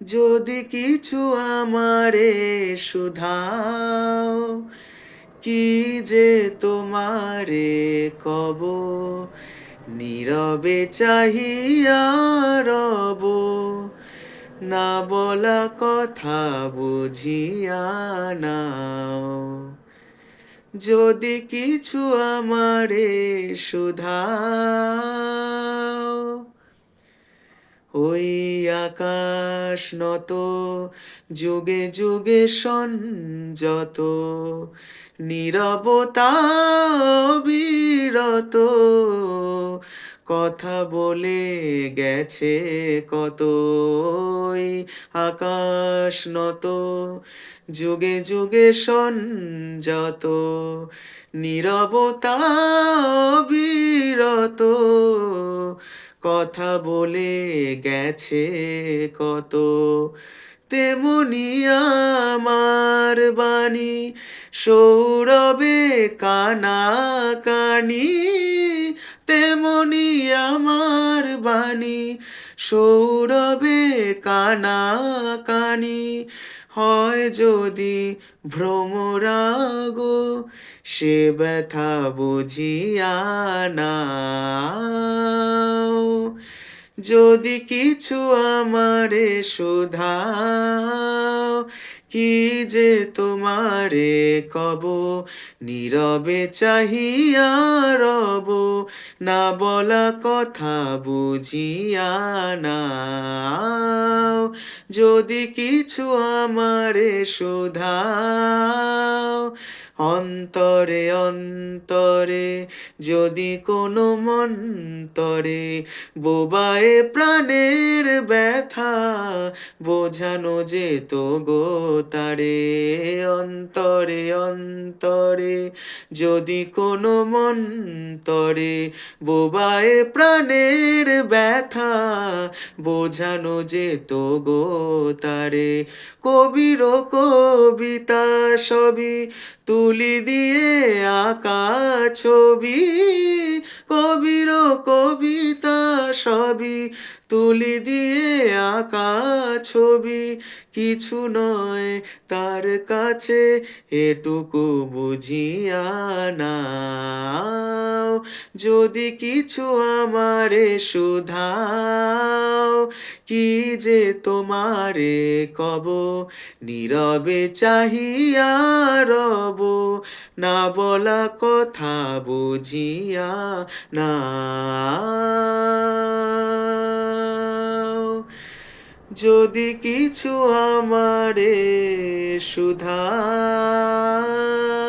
যদি কিছু আমারে শুধাও, কি যে তোমারে কব, নীরবে চাহিয়া রব, না বলা কথা বুঝিয়া নাও। যদি কিছু আমারে শুধাও, ওই আকাশ নত, যুগে যুগে সংযত, নীরবতা বিরত, কথা বলে গেছে কত। ওই আকাশ নত, যুগে যুগে সংযত, নীরবতা বিরত, কথা বলে গেছে কত। তেমনি আমার বাণী সৌরভে কানা কানি, তেমনি আমার বাণী সৌরভে কানা কানি, হয় যদি ভ্রমরাগ, সে ব্যথা বুঝিয়া নাও। যদি কিছু আমারে শুধাও, কি যে তোমারে কব, নীরবে চাহিয়া রব, না বলা কথা বুঝিয়া নাও। যদি কিছু আমারে শুধাও, অন্তরে অন্তরে যদি কোনো মন্তরে বোবায়ে প্রাণের ব্যথা, বোঝানো যেত গো তারে। অন্তরে অন্তরে যদি কোনো মন্তরে বোবায়ে প্রাণের ব্যথা, বোঝানো যেত গো তারে। কবির কবিতা সবই তুলি দিয়ে আঁকা ছবি, কবির কবিতা সবই তুলি দিয়ে আঁকা ছবি, কিছু নয় তার কাছে এটুকু বুঝিয়া নাও। যদি কিছু আমারে শুধাও, কি যে তোমারে কব, নীরবে চাহিয়া রব, না বলা কথা বুঝিয়া নাও। যদি কিছু আমারে শুধাও।